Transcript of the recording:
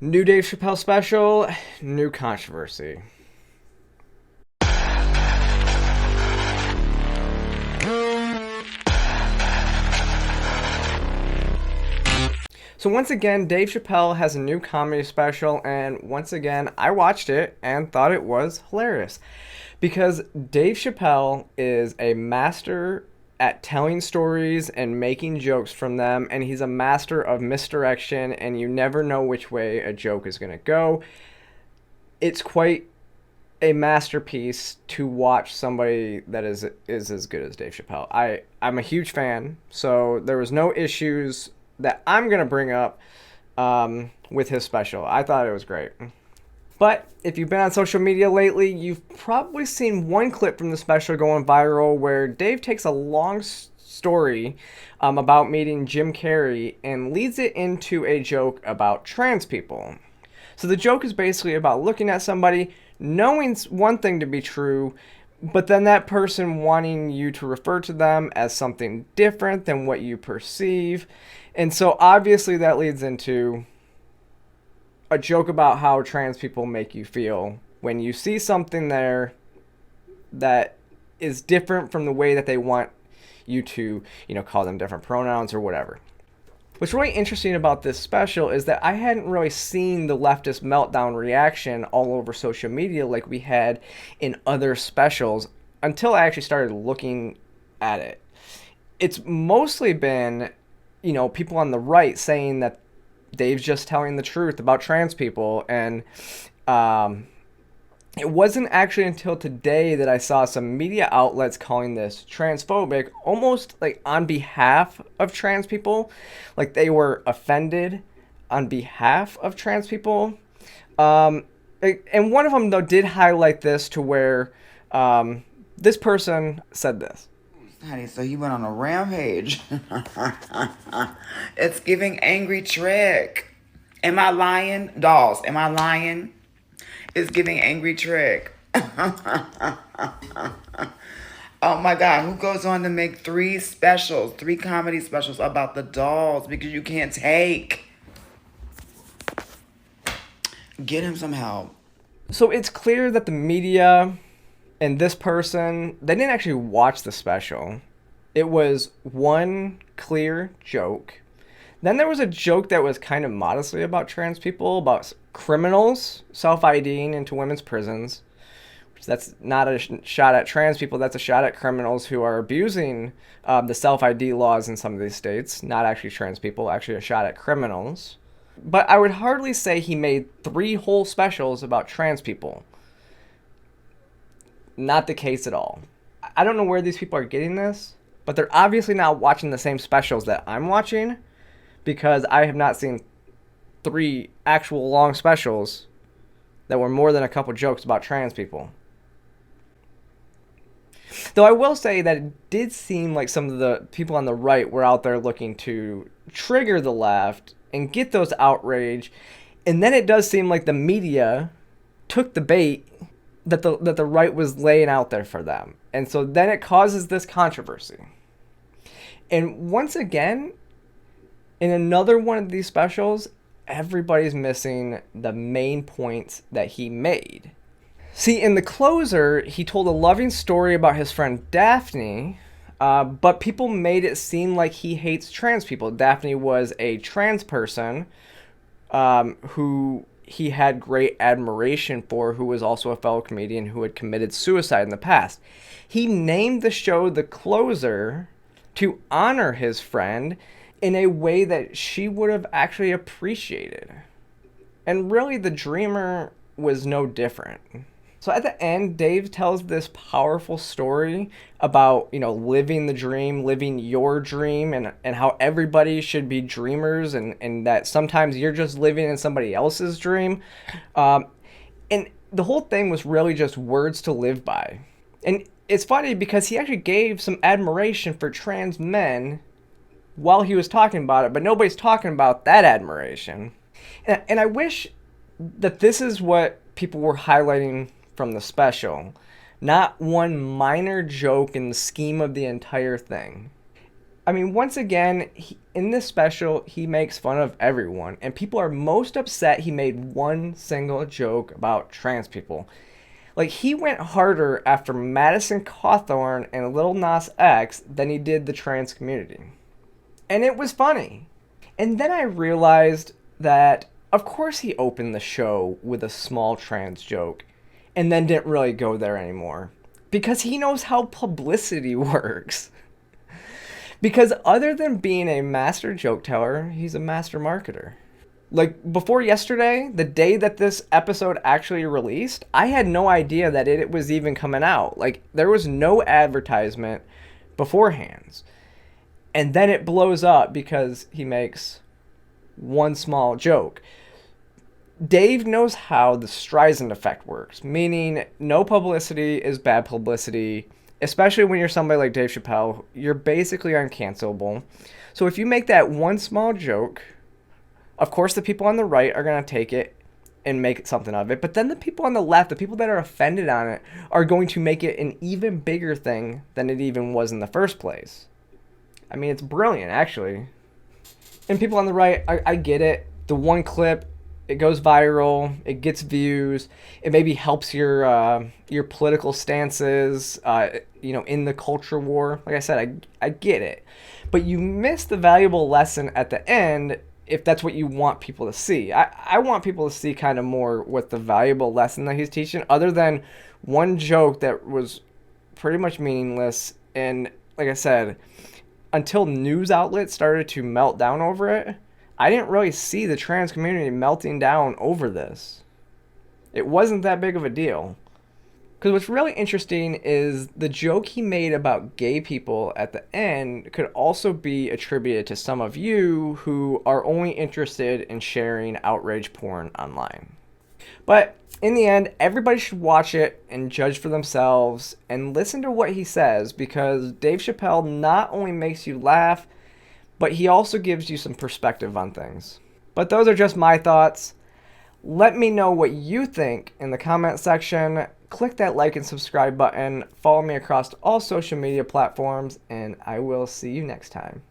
New Dave Chappelle special, new controversy. So once again, Dave Chappelle has a new comedy special, and once again, I watched it and thought it was hilarious. Because Dave Chappelle is a master at telling stories and making jokes from them, and he's a master of misdirection, and you never know which way a joke is going to go. It's quite a masterpiece to watch somebody that is as good as Dave Chappelle. I'm a huge fan, so there was no issues that I'm gonna bring up with his special. I thought it was great. But if you've been on social media lately, you've probably seen one clip from the special going viral where Dave takes a long story about meeting Jim Carrey and leads it into a joke about trans people. So the joke is basically about looking at somebody, knowing one thing to be true, but then that person wanting you to refer to them as something different than what you perceive. And so obviously that leads into a joke about how trans people make you feel when you see something there that is different from the way that they want you to, call them different pronouns or whatever. What's really interesting about this special is that I hadn't really seen the leftist meltdown reaction all over social media like we had in other specials until I actually started looking at it. It's mostly been, people on the right saying that Dave's just telling the truth about trans people, and it wasn't actually until today that I saw some media outlets calling this transphobic, almost like on behalf of trans people, like they were offended on behalf of trans people. And one of them, though, did highlight this to where this person said this. Honey, so he went on a rampage. It's giving angry trick. Am I lying? Dolls, am I lying? It's giving angry trick. Oh my God, who goes on to make three comedy specials about the dolls because you can't take? Get him some help. So it's clear that the media and this person, they didn't actually watch the special. It was one clear joke. Then there was a joke that was kind of modestly about trans people, about criminals self-IDing into women's prisons. Which that's not a shot at trans people, that's a shot at criminals who are abusing the self-ID laws in some of these states. Not actually trans people, actually a shot at criminals. But I would hardly say he made 3 whole specials about trans people. Not the case at all. I don't know where these people are getting this, but they're obviously not watching the same specials that I'm watching, because I have not seen 3 actual long specials that were more than a couple jokes about trans people. Though I will say that it did seem like some of the people on the right were out there looking to trigger the left and get those outrage, and then it does seem like the media took the bait that the right was laying out there for them. And so then it causes this controversy. And once again, in another one of these specials, everybody's missing the main points that he made. See, in the closer, he told a loving story about his friend Daphne, but people made it seem like he hates trans people. Daphne was a trans person who he had great admiration for, who was also a fellow comedian who had committed suicide in the past. He named the show The Closer to honor his friend in a way that she would have actually appreciated. And really, The Dreamer was no different. So at the end, Dave tells this powerful story about, living the dream, living your dream, and how everybody should be dreamers, and that sometimes you're just living in somebody else's dream. And the whole thing was really just words to live by. And it's funny because he actually gave some admiration for trans men while he was talking about it, but nobody's talking about that admiration. And I wish that this is what people were highlighting from the special, not one minor joke in the scheme of the entire thing. I mean, once again, in this special, he makes fun of everyone, and people are most upset he made one single joke about trans people. Like, he went harder after Madison Cawthorn and Lil Nas X than he did the trans community. And it was funny. And then I realized that, of course, he opened the show with a small trans joke and then didn't really go there anymore. Because he knows how publicity works. Because other than being a master joke teller, he's a master marketer. Like, before yesterday, the day that this episode actually released, I had no idea that it was even coming out. Like, there was no advertisement beforehand. And then it blows up because he makes one small joke. Dave knows how the Streisand effect works, meaning no publicity is bad publicity, especially when you're somebody like Dave Chapelle. You're basically uncancelable. So if you make that one small joke, of course the people on the right are going to take it and make something of it, but then the people on the left, the people that are offended on it, are going to make it an even bigger thing than it even was in the first place. I mean, it's brilliant, actually. And people on the right, I get it. The one clip, it goes viral, it gets views, it maybe helps your political stances, in the culture war. Like I said, I get it. But you miss the valuable lesson at the end if that's what you want people to see. I want people to see kind of more what the valuable lesson that he's teaching, other than one joke that was pretty much meaningless. And like I said, until news outlets started to melt down over it, I didn't really see the trans community melting down over this. It wasn't that big of a deal. Because what's really interesting is the joke he made about gay people at the end could also be attributed to some of you who are only interested in sharing outrage porn online. But in the end, everybody should watch it and judge for themselves and listen to what he says, because Dave Chapelle not only makes you laugh, but he also gives you some perspective on things. But those are just my thoughts. Let me know what you think in the comment section. Click that like and subscribe button. Follow me across all social media platforms, and I will see you next time.